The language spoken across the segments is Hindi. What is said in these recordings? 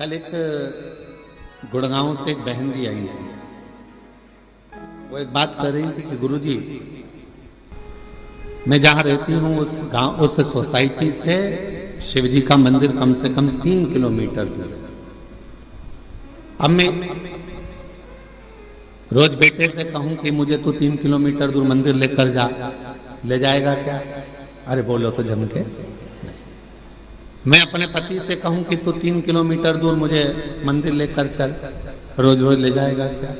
कल एक गुड़गांव से एक बहन जी आई थी। वो एक बात कर रही थी कि गुरुजी, मैं जहां रहती हूं उस गांव, उस सोसाइटी से शिवजी का मंदिर कम से कम 3 किलोमीटर दूर है। अब मैं रोज बेटे से कहूं कि मुझे तो 3 किलोमीटर दूर मंदिर लेकर जा, ले जाएगा क्या? अरे बोलो तो जम के। मैं अपने पति से कहूं कि तू 3 किलोमीटर दूर मुझे मंदिर लेकर चल, रोज रोज ले जाएगा क्या?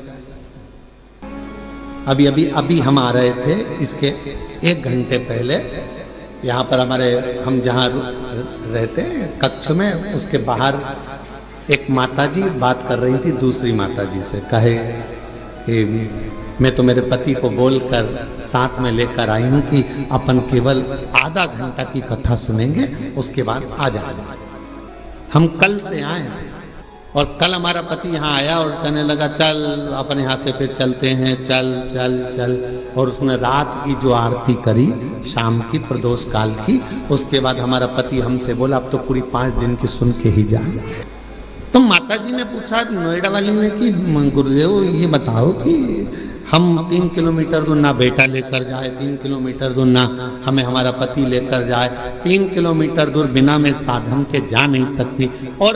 अभी हम आ रहे थे, इसके 1 घंटे पहले यहाँ पर हमारे, हम जहाँ रहते कक्ष में, उसके बाहर एक माताजी बात कर रही थी दूसरी माताजी से। कहे कि मैं तो मेरे पति को बोलकर साथ में लेकर आई हूं कि अपन केवल आधा घंटा की कथा सुनेंगे, उसके बाद आ जाएंगे। हम कल से आए हैं और कल हमारा पति यहाँ आया और कहने लगा चल अपन यहाँ से फिर चलते हैं, चल चल चल। और उसने रात की जो आरती करी शाम की प्रदोष काल की, उसके बाद हमारा पति हमसे बोला अब तो पूरी 5 दिन की सुन के ही जाए। तो माताजी ने पूछा नोएडा वाली ने कि गुरुदेव ये बताओ कि हम 3 किलोमीटर दूर ना बेटा लेकर जाए, 3 किलोमीटर दूर ना हमें हमारा पति लेकर जाए, 3 किलोमीटर दूर बिना मैं साधन के जा नहीं सकती, और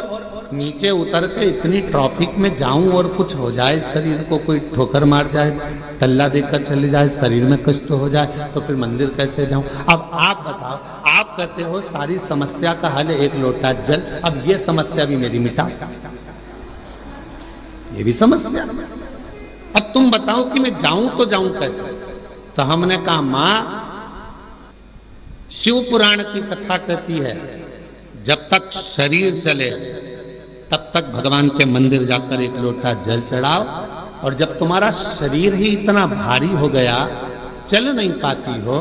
नीचे उतर के इतनी ट्रैफिक में जाऊं और कुछ हो जाए, शरीर को कोई ठोकर मार जाए, टल्ला देकर चले जाए, शरीर में कष्ट हो जाए, तो फिर मंदिर कैसे जाऊं? अब आप बताओ, आप कहते हो सारी समस्या का हल है 1 लोटा जल। अब ये समस्या भी मेरी मिटा, ये भी समस्या। अब तुम बताओ कि मैं जाऊं तो जाऊं कैसे? तो हमने कहा मां, शिव पुराण की कथा कहती है जब तक शरीर चले तब तक भगवान के मंदिर जाकर 1 लोटा जल चढ़ाओ, और जब तुम्हारा शरीर ही इतना भारी हो गया, चल नहीं पाती हो,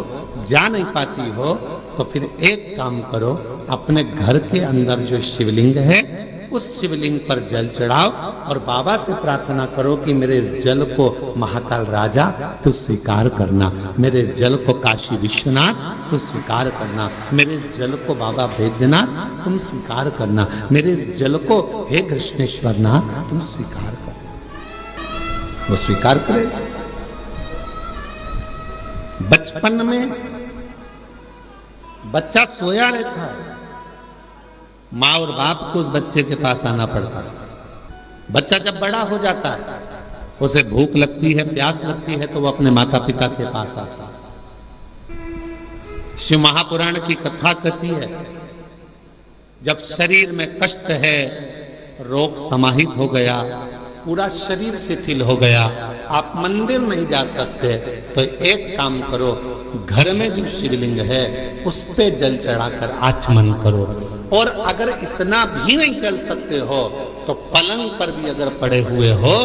जा नहीं पाती हो, तो फिर एक काम करो, अपने घर के अंदर जो शिवलिंग है उस शिवलिंग पर जल चढ़ाओ और बाबा से प्रार्थना करो कि मेरे इस जल को महाकाल राजा तू स्वीकार करना, मेरे इस जल को काशी विश्वनाथ तू स्वीकार करना, मेरे इस जल को बाबा वैद्यनाथ तुम स्वीकार करना, मेरे इस जल को हे कृष्णेश्वर नाथ तुम स्वीकार करना। वो स्वीकार करे। बचपन में बच्चा सोया रहता है, माँ और बाप को उस बच्चे के पास आना पड़ता है। बच्चा जब बड़ा हो जाता है, उसे भूख लगती है, प्यास लगती है, तो वो अपने माता पिता के पास आता है। शिव महापुराण की कथा कहती है जब शरीर में कष्ट है, रोग समाहित हो गया, पूरा शरीर शिथिल हो गया, आप मंदिर नहीं जा सकते, तो एक काम करो, घर में जो शिवलिंग है उस पे जल चढ़ाकर आचमन करो, और अगर इतना भी नहीं चल सकते हो तो पलंग पर भी अगर पड़े हुए हो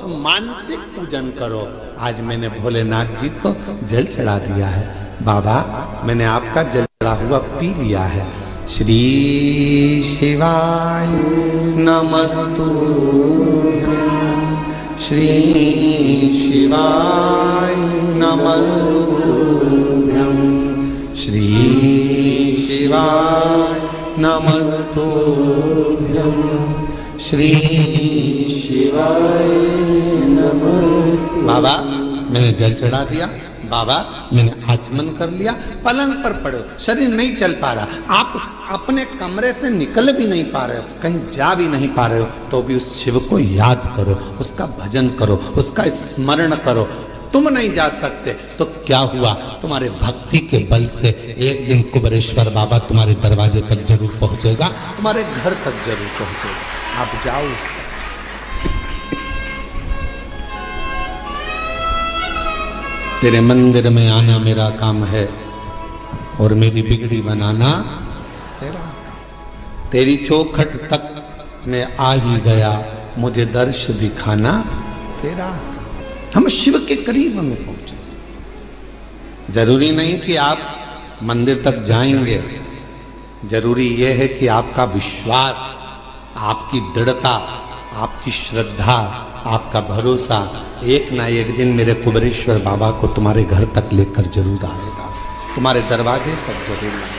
तो मानसिक पूजन करो। आज मैंने भोलेनाथ जी को जल चढ़ा दिया है, बाबा मैंने आपका जल चढ़ा हुआ पी लिया है। श्री शिवाय नमस्तुभ्यं, श्री शिवाय नमस्तुभ्यं, श्री शिवाय नमस्तुभ्यं, श्री शिवाय नमस्तुभ्यं। बाबा मैंने जल चढ़ा दिया, बाबा मैंने आचमन कर लिया, पलंग पर पड़े, शरीर नहीं चल पा रहा, आप अपने कमरे से निकल भी नहीं पा रहे हो, कहीं जा भी नहीं पा रहे हो, तो भी उस शिव को याद करो, उसका भजन करो, उसका स्मरण करो। तुम नहीं जा सकते तो क्या हुआ, तुम्हारे भक्ति के बल से एक दिन कुबेरेश्वर बाबा तुम्हारे दरवाजे तक जरूर पहुंचेगा, तुम्हारे घर तक जरूर पहुंचेगा। आप जाओ उस तेरे मंदिर में आना मेरा काम है और मेरी बिगड़ी बनाना तेरा। तेरी चौखट तक मैं आ ही गया, मुझे दर्श दिखाना तेरा। हम शिव के करीब हमें पहुंचे। जरूरी नहीं कि आप मंदिर तक जाएंगे, जरूरी यह है कि आपका विश्वास, आपकी दृढ़ता, आपकी श्रद्धा, आपका भरोसा एक ना एक दिन मेरे कुबेरेश्वर बाबा को तुम्हारे घर तक लेकर जरूर आएगा, तुम्हारे दरवाजे तक जरूर आएगा।